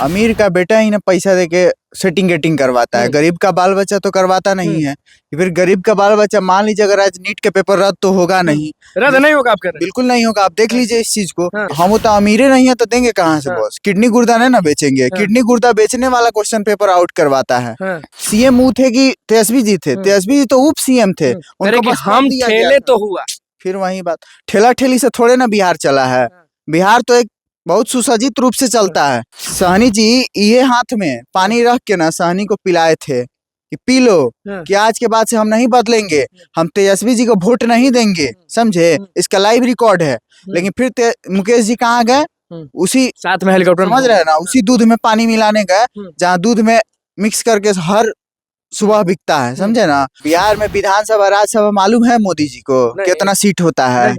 अमीर का बेटा ही ना पैसा देके सेटिंग गेटिंग करवाता है, गरीब का बाल बच्चा तो करवाता नहीं है। फिर गरीब का बाल बच्चा मान लीजिए अगर आज नीट के पेपर रद्द तो होगा नहीं, रद्द नहीं होगा। आप कह रहे बिल्कुल नहीं होगा। आप देख लीजिए इस चीज को। हाँ। हम तो अमीरे नहीं है तो देंगे कहाँ से बॉस? किडनी गुर्दा नहीं ना बेचेंगे। किडनी गुर्दा बेचने वाला क्वेश्चन पेपर आउट करवाता है। सीएम वो थे कि तेजस्वी जी थे? तेजस्वी जी तो उप सीएम थे, उनको बस हम ठेले तो हुआ। फिर वही बात, ठेला ठेली से थोड़े ना बिहार चला है। बिहार तो एक बहुत सुसज्जित रूप से चलता है। सहनी जी ये हाथ में पानी रख के ना सहनी को पिलाए थे कि पी लो, कि आज के बाद से हम नहीं बदलेंगे, हम तेजस्वी जी को वोट नहीं देंगे, समझे? इसका लाइव रिकॉर्ड है। लेकिन फिर मुकेश जी कहाँ गए? उसी साथ में हेलीकॉप्टर, समझ रहे हैं ना, उसी दूध में पानी मिलाने गए जहाँ दूध में मिक्स करके हर सुबह बिकता है, समझे ना? बिहार में विधानसभा राज्यसभा मालूम है मोदी जी को कितना सीट होता है?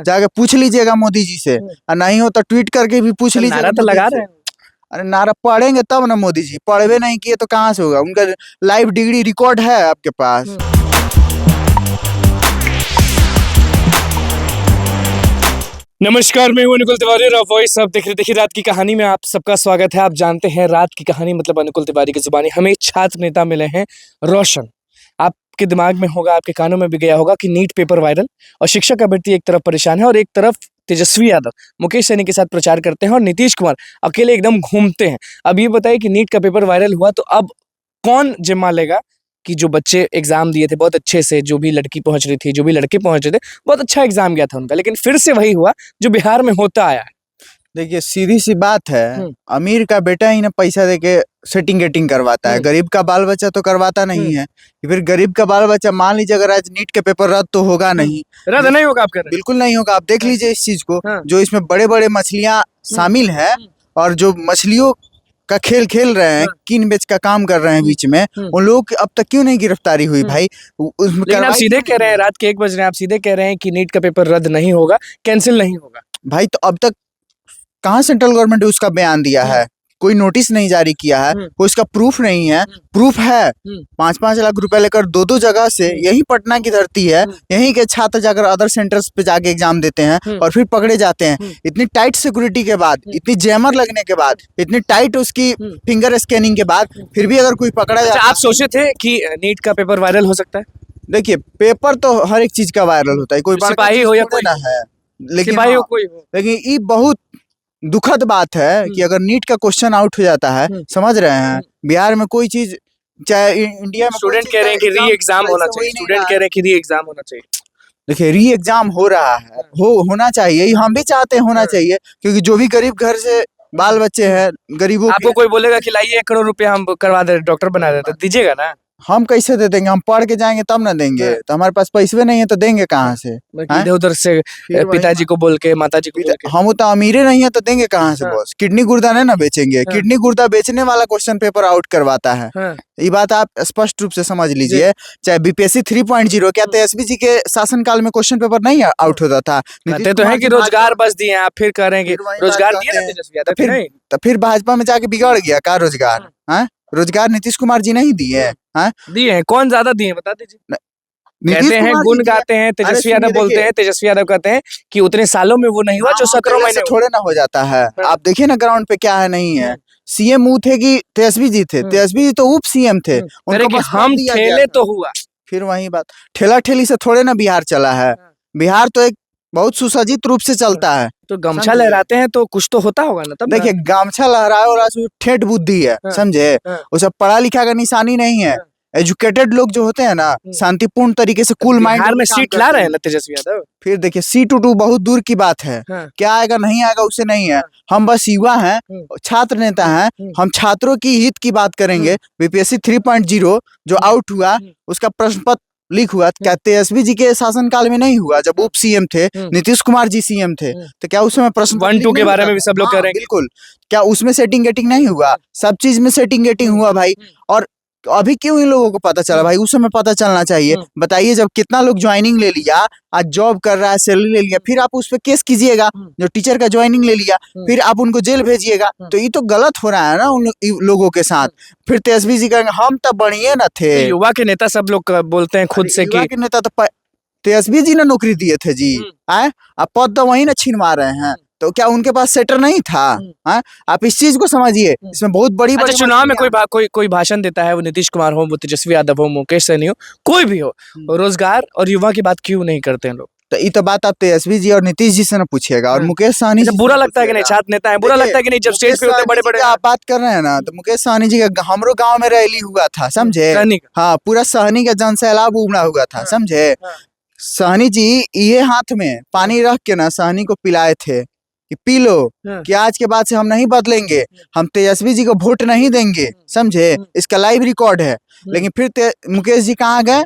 जाके पूछ लीजिएगा मोदी जी से, और नहीं हो तो ट्वीट करके भी पूछ लीजिएगा। तो लगा रहे हैं। अरे नारा पढ़ेंगे तब ना मोदी जी, पढ़वे नहीं किए तो कहाँ से होगा? उनका लाइव डिग्री रिकॉर्ड है आपके पास। नमस्कार, मैं हूं अनुकुल तिवारी और वॉइस आप देख रहे। देखिए, रात की कहानी में आप सबका स्वागत है। आप जानते हैं रात की कहानी मतलब अनुकुल तिवारी की जुबानी। हमें छात्र नेता मिले हैं रोशन। आपके दिमाग में होगा, आपके कानों में भी गया होगा कि नीट पेपर वायरल और शिक्षक अभ्यर्थी एक तरफ परेशान है और एक तरफ तेजस्वी यादव मुकेश सहनी के साथ प्रचार करते हैं और नीतीश कुमार अकेले एकदम घूमते हैं। अब ये बताइए कि नीट का पेपर वायरल हुआ तो अब कौन जिम्मा लेगा कि जो बच्चे एग्जाम दिए थे बहुत अच्छे से, जो भी लड़की पहुंच रही थी, जो भी लड़के पहुंच रहे थे, बहुत अच्छा एग्जाम गया था उनका, लेकिन फिर से वही हुआ जो बिहार में होता आया है। देखिए सीधी सी बात है, अमीर का बेटा ही ना पैसा देके सेटिंग गेटिंग करवाता है, गरीब का बाल बच्चा तो करवाता नहीं है। फिर गरीब का बाल बच्चा मान लीजिए अगर आज नीट के पेपर रद्द तो होगा नहीं, रद्द नहीं होगा। आप कह रहे हैं। बिल्कुल नहीं होगा। आप देख लीजिए इस चीज को, जो इसमें बड़े बड़े मछलियां शामिल है और जो मछलियों का खेल खेल रहे हैं, किन बेच का काम कर रहे हैं बीच में, उन लोगों की अब तक क्यों नहीं गिरफ्तारी हुई भाई? लेकिन आप सीधे कह रहे हैं, रात के 1 बज रहे हैं, आप सीधे कह रहे हैं कि नीट का पेपर रद्द नहीं होगा, कैंसिल नहीं होगा। भाई तो अब तक कहाँ सेंट्रल गवर्नमेंट ने उसका बयान दिया है? कोई नोटिस नहीं जारी किया है, कोई उसका प्रूफ नहीं है। प्रूफ है 5-5 लाख रुपए लेकर दो जगह से, यही पटना की धरती है, यहीं के छात्र जाकर अदर सेंटर्स पे जाके एग्जाम देते हैं और फिर पकड़े जाते हैं। इतनी टाइट सिक्योरिटी के बाद, इतनी जैमर लगने के बाद, इतनी टाइट उसकी फिंगर स्कैनिंग के बाद, फिर भी अगर कोई पकड़ा जाता। आप सोचे थे कि नीट का पेपर वायरल हो सकता है? देखिए पेपर तो हर एक चीज का वायरल होता है, कोई सिपाही हो या कोई ना है, लेकिन लेकिन ये बहुत दुखद बात है कि अगर नीट का क्वेश्चन आउट हो जाता है, समझ रहे हैं? बिहार में कोई चीज, चाहे इंडिया में, स्टूडेंट कह रहे हैं कि री एग्जाम होना चाहिए, स्टूडेंट कह रहे हैं कि री एग्जाम होना चाहिए। देखिए री एग्जाम हो रहा है, होना चाहिए, हम भी चाहते हैं होना चाहिए, क्योंकि जो भी गरीब घर से बाल बच्चे हैं, गरीबों आपको कोई बोलेगा कि लाइए 1 करोड़ रुपया हम करवा दे, डॉक्टर बना देते, दीजिएगा ना? हम कैसे दे देंगे? हम पढ़ के जाएंगे तब ना देंगे, तो हमारे पास पैसे नहीं है तो देंगे कहाँ से? इधर उधर से पिताजी को बोल के, माताजी को बोल के। हम तो अमीरे नहीं है तो देंगे कहाँ से बॉस? किडनी गुर्दा नहीं ना बेचेंगे। किडनी गुर्दा बेचने वाला क्वेश्चन पेपर आउट करवाता है। ये बात आप स्पष्ट रूप से समझ लीजिए। चाहे बीपीएससी 3.0, क्या तेजस्वी जी के शासनकाल में क्वेश्चन पेपर नहीं आउट होता था? कहते तो है कि रोजगार बस दिए, आप फिर कह रहे हैं कि रोजगार दिए, तो फिर भाजपा में जाके बिगड़ गया का रोजगार? रोजगार नीतीश कुमार जी नहीं दिए हैं? दिए हैं। कौन ज्यादा दिए बता दीजिए। कहते हैं, गुण गाते हैं, तेजस्वी यादव बोलते हैं, तेजस्वी यादव कहते हैं कि उतने सालों में वो नहीं हुआ जो 17 महीने थोड़े ना हो जाता है। आप देखिए ना ग्राउंड पे क्या है नहीं है। सीएम वो थे कि तेजस्वी जी थे? तेजस्वी जी तो उप सीएम थे, उनको बस हम ठेले तो हुआ। फिर वही बात, ठेला ठेली से थोड़े ना बिहार चला है। बिहार तो एक बहुत सुसज्जित रूप से चलता है। तो गमछा लहराते हैं तो कुछ तो होता होगा ना तब। देखिए गमछा लहराए और ठेठ बुद्धि है, समझे? वो सब पढ़ा लिखा का निशानी नहीं है। एजुकेटेड लोग जो होते हैं ना, शांतिपूर्ण तरीके से कूल माइंड में सीट ला रहे हैं ना तेजस्वी यादव। फिर देखिए सीट उठ बहुत दूर की बात है, क्या आएगा नहीं आएगा उससे नहीं है। हम बस युवा हैं, छात्र नेता हैं, हम छात्रों की हित की बात करेंगे। बीपीएससी 3.0 जो आउट हुआ, उसका प्रश्न पत्र लीक हुआ, क्या तेजस्वी जी के शासनकाल में नहीं हुआ? जब उप सीएम थे, नीतीश कुमार जी सीएम थे, तो क्या उसमें प्रश्न 1-2 के बारे में भी सब लोग कह रहे हैं? बिल्कुल। क्या उसमें सेटिंग गेटिंग नहीं हुआ? सब चीज में सेटिंग गेटिंग हुआ भाई। और अभी क्यों इन लोगों को पता चला भाई? उस समय पता चलना चाहिए। बताइए जब कितना लोग ज्वाइनिंग ले लिया, आज जॉब कर रहा है, सैलरी ले लिया, फिर आप उस पर केस कीजिएगा। जो टीचर का ज्वाइनिंग ले लिया, फिर आप उनको जेल भेजिएगा, तो ये तो गलत हो रहा है ना उन लोगों के साथ। फिर तेजस्वी जी कहेंगे हम तो बढ़िया न थे। युवा के नेता सब लोग बोलते हैं खुद से कि युवा के नेता तो तेजस्वी जी ने नौकरी दिए थे जी, अब पद तो वही ना छीनवा रहे हैं। तो क्या उनके पास सेटर नहीं था? हाँ, आप इस चीज को समझिए, इसमें बहुत बड़ी अच्छा, बड़ी चुनाव में मंत्रियां- कोई भाषण देता है, वो नीतीश कुमार हो, वो तेजस्वी यादव हो, मुकेश सहनी हो, कोई भी हो, रोजगार और युवा की बात क्यों नहीं करते हैं लोग? तो ये तो बात आप तेजस्वी जी और नीतीश जी से ना पूछिएगा, और हाँ। मुकेश सहनी अच्छा, जी से बुरा ना लगता है कि नहीं? पूछिएगा। छात्र नेता है, बुरा देखिए, लगता है कि नहीं जब स्टेज मुकेश पे होते सहनी बड़े जी बड़े? का आप बात कर रहे हैं ना, तो मुकेश सहनी जी का हमरो गांव में रैली हुआ था, समझे? सहनी का? हाँ, पूरा सहनी का जन सैलाब उमड़ा हुआ था, समझे? सहनी जी ये हाथ में पानी रख के ना सहनी को पिलाए थे कि पी लो, कि आज के बाद से हम नहीं बदलेंगे, हम तेजस्वी जी को वोट नहीं देंगे, समझे? इसका लाइव रिकॉर्ड है। लेकिन फिर मुकेश जी कहाँ गए?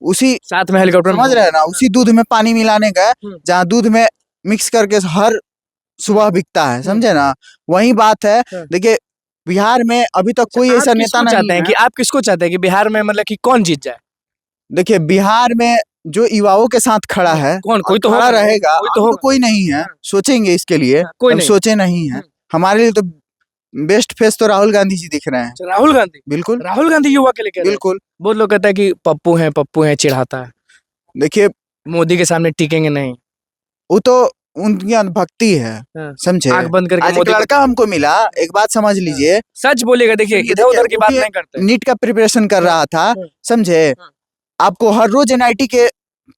उसी साथ में हेलीकॉप्टर समझ रहे हैं ना, उसी दूध में पानी मिलाने गए जहाँ दूध में मिक्स करके हर सुबह बिकता है, समझे ना? वही बात है। देखिए, बिहार में अभी तक कोई आप ऐसा नेता किसको नहीं चाहते हैं है। कि आप किसको चाहते हैं कि बिहार में मतलब कि कौन जीत जाए? देखिए, बिहार में जो युवाओं के साथ खड़ा है, कौन? कोई और तो खड़ा होगा, रहेगा, कोई तो अभी तो होगा। कोई नहीं है। सोचेंगे इसके लिए, कोई अब नहीं। सोचे नहीं है। हमारे लिए तो बेस्ट फेस तो राहुल गांधी जी दिख रहे हैं। अच्छा, राहुल गांधी? बिल्कुल राहुल गांधी युवा के लिए कह रहे हैं? बिल्कुल। बहुत लोग कहते हैं कि पप्पू है चिढ़ाता है, देखिए, मोदी के सामने टिकेंगे नहीं। वो तो उनकी अंधभक्ति है, समझे? आंख बंद करके आज एक मोदी को लड़का हमको मिला, एक बात समझ लीजिए, सच बोलिएगा। देखिए, सुनिए, इधर उधर की वो बात भी नहीं करते। नीट का प्रिपरेशन कर रहा था, समझे? आपको हर रोज एनआईटी के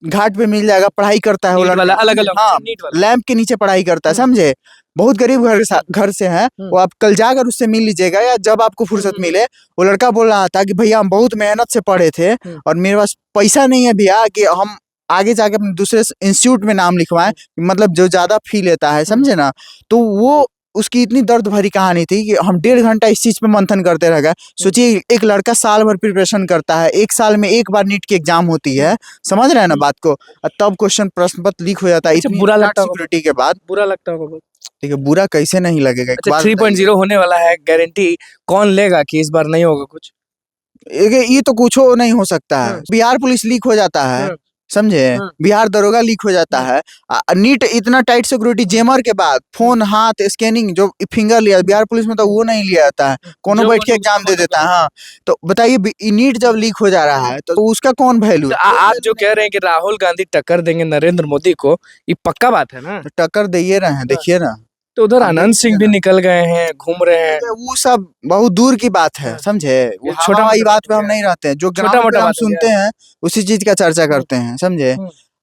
घाट पे मिल जाएगा, पढ़ाई करता है वो नीट वाला लड़का, अलग अलग, हाँ, नीट वाला। लैंप के नीचे पढ़ाई करता है, समझे? बहुत गरीब घर से है वो। आप कल जाकर उससे मिल लीजिएगा, या जब आपको फुर्सत मिले। वो लड़का बोल रहा था कि भैया हम बहुत मेहनत से पढ़े थे, और मेरे पास पैसा नहीं है भैया कि हम आगे जाके अपने दूसरे इंस्टीट्यूट में नाम लिखवाएं, मतलब जो ज्यादा फी लेता है, समझे ना? तो वो उसकी इतनी दर्द भरी कहानी थी कि हम 1.5 घंटा इस चीज पे मंथन करते रह गए। सोचिए, एक लड़का साल भर प्रिपरेशन करता है, एक साल में एक बार नीट की एग्जाम होती है, समझ रहे हैं ना बात को? और तब क्वेश्चन प्रश्न पत्र लीक हो जाता है, अच्छा, इतनी बुरा लगता होगा। सिक्योरिटी के बाद। बुरा लगता होगा बहुत। देखिए, बुरा कैसे नहीं लगेगा, एक अच्छा, बात 3.0 होने वाला है, गारंटी कौन लेगा कि इस बार नहीं होगा कुछ? ये तो कुछ हो नहीं हो सकता है। बिहार पुलिस लीक हो जाता है, समझे? बिहार दरोगा लीक हो जाता है। नीट इतना टाइट सिक्योरिटी, जेमर के बाद फोन, हाथ स्कैनिंग, जो फिंगर लिया, बिहार पुलिस में तो वो नहीं लिया जाता है, कोनो बैठ के एग्जाम दे देता है। हाँ, तो बताइए, नीट जब लीक हो जा रहा है तो उसका कौन वैल्यू? आप जो कह रहे हैं कि राहुल गांधी टक्कर देंगे नरेंद्र मोदी को, ये पक्का बात है ना? टक्कर दे ये रहे हैं, देखिए ना। तो उधर आनंद सिंह भी निकल गए हैं, घूम रहे हैं। वो सब बहुत दूर की बात है, समझे? वो छोटा हवाई मोटा बात पे हम नहीं रहते हैं, जो छोटा ग्राउंड पे मोटा हम बात हो गया। सुनते हैं उसी चीज का चर्चा करते हैं, समझे?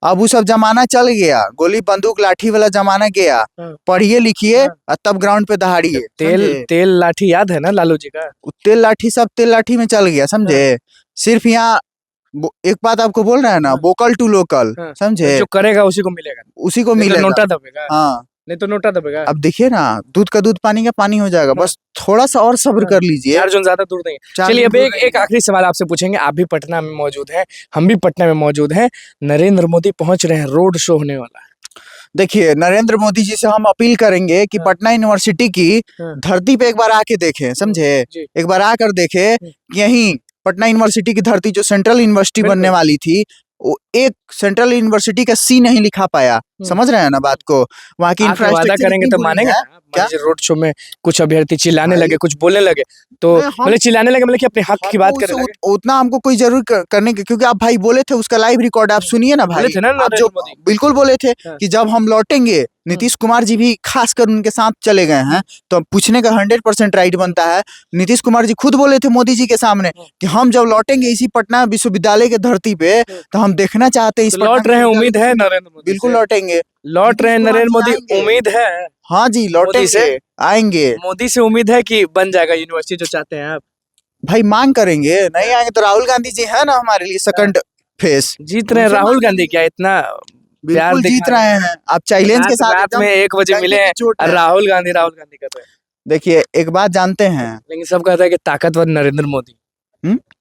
अब वो सब जमाना चल गया, गोली बंदूक लाठी वाला जमाना गया। पढ़िए लिखिए और तब ग्राउंड पे दहाड़िए। तेल लाठी याद है ना लालू जी का? तेल लाठी सब तेल लाठी में चल गया, समझे? सिर्फ यहाँ एक बात आपको बोल रहे हैं ना, वोकल टू लोकल, समझे? जो करेगा उसी को मिलेगा, उसी को नहीं तो मिलेगा। नोटा दबेगा। हाँ, नहीं तो नोटा दबेगा। अब देखिए ना, दूध का दूध पानी का पानी हो जाएगा, बस थोड़ा सा और सब्र कर लीजिए। अर्जुन ज्यादा दूर नहीं है। चलिए, अब एक आखिरी सवाल आपसे पूछेंगे। आप भी पटना में मौजूद हैं, हम भी पटना में मौजूद हैं, नरेंद्र मोदी पहुंच रहे हैं, रोड शो होने वाला है। देखिए, नरेंद्र मोदी जी से हम अपील करेंगे कि पटना यूनिवर्सिटी की धरती पे एक बार आके देखें, समझे? एक बार आकर देखे, यहीं पटना यूनिवर्सिटी की धरती, जो सेंट्रल यूनिवर्सिटी बनने वाली थी, वो एक सेंट्रल यूनिवर्सिटी का सी नहीं लिखा पाया, समझ रहे हैं ना बात को? वहाँ की इंफ्रास्ट्रक्चर करेंगे तो मानेंगे ना? क्या? रोड शो में कुछ अभ्यर्थी चिल्लाने लगे, कुछ बोलने लगे, तो मतलब चिल्लाने लगे, मतलब कि अपने हक की बात करने लगे। उतना हमको कोई जरूर करने की, क्योंकि आप भाई बोले थे, उसका लाइव रिकॉर्ड आप सुनिए ना भाई। बोले थे ना आप जो बिल्कुल बोले थे कि जब हम लौटेंगे, नीतीश कुमार जी भी खासकर उनके साथ चले गए हैं, तो पूछने का 100% राइट बनता है। नीतीश कुमार जी खुद बोले थे मोदी जी के सामने कि हम जब लौटेंगे इसी पटना विश्वविद्यालय के धरती पे, तो हम देखना चाहते हैं इस लौट रहे हैं, उम्मीद है नरेंद्र मोदी बिल्कुल लौटेंगे, लौट रहे हैं नरेंद्र मोदी, उम्मीद है। हाँ जी, लौटेंगे, आएंगे। मोदी से उम्मीद है कि बन जाएगा यूनिवर्सिटी जो चाहते हैं आप? भाई मांग करेंगे, नहीं आएंगे तो राहुल गांधी जी है ना हमारे लिए सेकंड फेस। जीत रहे हैं राहुल गांधी, क्या इतना बिल्कुल जीत रहे हैं। आप चैलेंज के साथ रात में 1 बजे मिले हैं, राहुल गांधी कर रहे हैं। देखिए, एक बात जानते हैं, लेकिन सब कहता है कि ताकतवर नरेंद्र मोदी,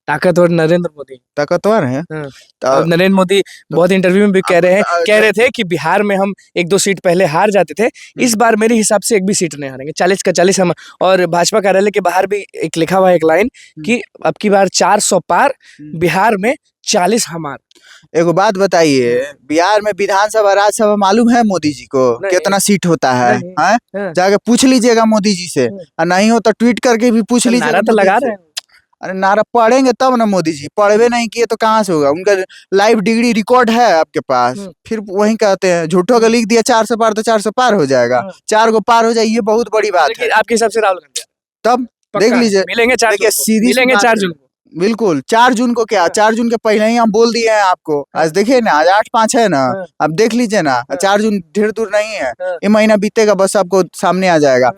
ताकतवर नरेंद्र मोदी ताकतवर है। अब नरेंद्र मोदी बहुत इंटरव्यू में भी कह रहे थे कि बिहार में हम 1-2 सीट पहले हार जाते थे, इस बार मेरे हिसाब से एक भी सीट नहीं हारेंगे, 40 का 40 हम। और भाजपा कार्यालय के बाहर भी एक लिखा हुआ एक लाइन कि अब की बार 400 पार, बिहार में 40 हमार। एक बात बताइए, बिहार में विधानसभा राज्यसभा मालूम है मोदी जी को कितना सीट होता है? जाके पूछ लीजिएगा मोदी जी से, और नहीं हो तो ट्वीट करके भी पूछ लीजिएगा। नारा तो लगा रहे हैं। अरे नारा पढ़ेंगे तब ना मोदी जी, पढ़वे नहीं किए तो कहाँ से होगा? उनका लाइव डिग्री रिकॉर्ड है आपके पास, फिर वही कहते हैं झूठों का लिख दिया 400 पार तो 400 पार हो जाएगा, 4 को पार हो जाए ये बहुत बड़ी बात है। आपके हिसाब से राहुल गांधी तब देख लीजिए, मिलेंगे 4 देखिए सीधी मिलेंगे 4 जून को। बिल्कुल 4 जून को क्या, 4 जून के पहले ही हम बोल दिए हैं आपको। आज देखिए ना, आज 8/5 है ना, अब देख लीजिए ना, 4 जून ढेर दूर नहीं है, ये महीना बीतेगा बस आपको सामने आ जाएगा।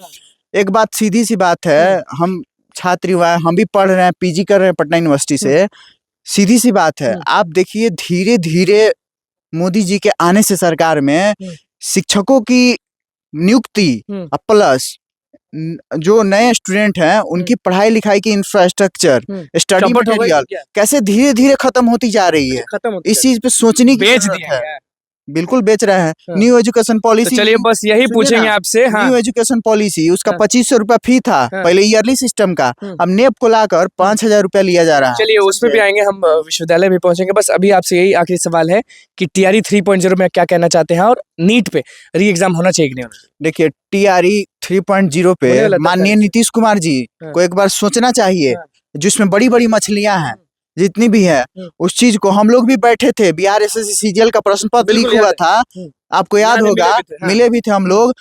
एक बात सीधी सी बात है, हम छात्र युवा हैं, हम भी पढ़ रहे हैं, पीजी कर रहे हैं पटना यूनिवर्सिटी से। सीधी सी बात है, आप देखिए धीरे धीरे मोदी जी के आने से सरकार में शिक्षकों की नियुक्ति प्लस जो नए स्टूडेंट हैं उनकी पढ़ाई लिखाई की इंफ्रास्ट्रक्चर, स्टडी मटेरियल कैसे धीरे धीरे खत्म होती जा रही है, इस चीज पे सोचने की जरूरत है। बिल्कुल बेच रहे हैं। न्यू एजुकेशन पॉलिसी, चलिए बस यही पूछेंगे आपसे। न्यू एजुकेशन पॉलिसी, उसका 2500 रुपया फी था पहले ईयरली सिस्टम का, अब नेप को लाकर 5000 रुपया लिया जा रहा है। चलिए उसमें भी आएंगे, हम विश्वविद्यालय भी पहुंचेंगे। बस अभी आपसे यही आखिरी सवाल है कि टीआरई 3.0 में क्या कहना चाहते हैं, और नीट पे री एग्जाम होना चाहिए कि नहीं होना चाहिए? देखिए टीआरई 3.0 पे माननीय नीतीश कुमार जी को एक बार सोचना चाहिए, जिसमें बड़ी बड़ी मछलियां हैं जितनी भी है, उस चीज को हम लोग भी बैठे थे, बिहार एसएससी सीजीएल का प्रश्न पत्र लीक हुआ था, आपको याद होगा, मिले भी थे हम लोग।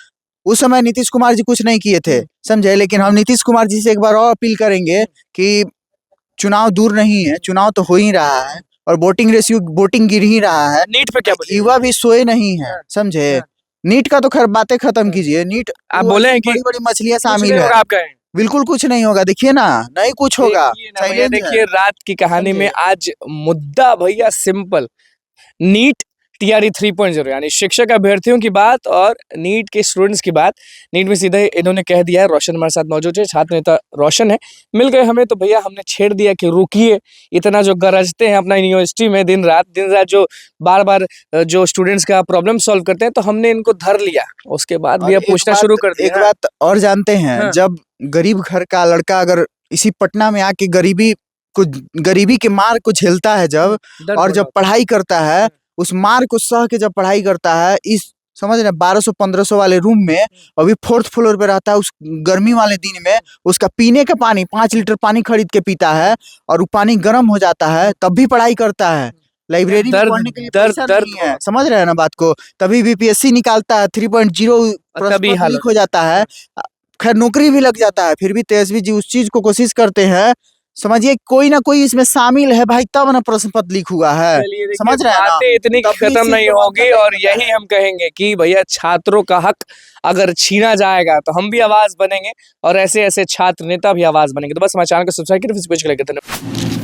उस समय नीतीश कुमार जी कुछ नहीं किए थे, समझे। लेकिन हम नीतीश कुमार जी से एक बार और अपील करेंगे कि चुनाव दूर नहीं है, चुनाव तो हो ही रहा है और वोटिंग गिर ही रहा है। नीट पे क्या बोलिए? युवा भी सोए नहीं है, समझे। नीट का तो खैर बातें खत्म कीजिए, नीट आप बोले हैं कि बड़ी बड़ी मछलियां शामिल है, आप कहें बिल्कुल कुछ नहीं होगा। देखिए ना, नहीं कुछ होगा। देखिए रात की कहानी में आज मुद्दा भैया सिंपल, नीट टीआरई 3.0 यानी शिक्षक अभ्यर्थियों की बात और नीट के स्टूडेंट्स की बात। नीट में सीधे इन्होंने कह दिया है। रोशन हमारे साथ मौजूद है, छात्र नेता रोशन है, मिल गए हमें तो भैया हमने छेड़ दिया कि रुकिए, इतना जो गरजते हैं अपना यूनिवर्सिटी में दिन रात जो बार बार जो स्टूडेंट्स का प्रॉब्लम सॉल्व करते हैं, तो हमने इनको धर लिया। उसके बाद भैया पूछना शुरू कर दिया। एक बात और जानते हैं, जब गरीब घर का लड़का अगर इसी पटना में आके गरीबी के मार को झेलता है जब, और जब पढ़ाई करता है, उस मार को सह के जब पढ़ाई करता है, इस समझ रहे 1200-1500 वाले रूम में, अभी 4th फ्लोर पे रहता है, उस गर्मी वाले दिन में उसका पीने का पानी 5 लीटर पानी खरीद के पीता है और वो पानी गर्म हो जाता है, तब भी पढ़ाई करता है। लाइब्रेरी में पढ़ने के लिए पैसा नहीं है, समझ रहे हैं ना बात को। तभी बीपीएससी निकालता है, 3.0 लीक हो जाता है, खैर नौकरी भी लग जाता है, फिर भी तेजस्वी जी उस चीज को कोशिश करते हैं। समझिए कोई ना कोई इसमें शामिल है भाई, तब ना प्रश्न पत्र लीक हुआ है, समझ रहे हैं ना। इतनी खत्म नहीं होगी और यही हम कहेंगे कि भैया छात्रों का हक अगर छीना जाएगा तो हम भी आवाज बनेंगे और ऐसे ऐसे छात्र नेता भी आवाज बनेंगे। तो बस हमारे चैनल को सब्सक्राइब करें, फिर कुछ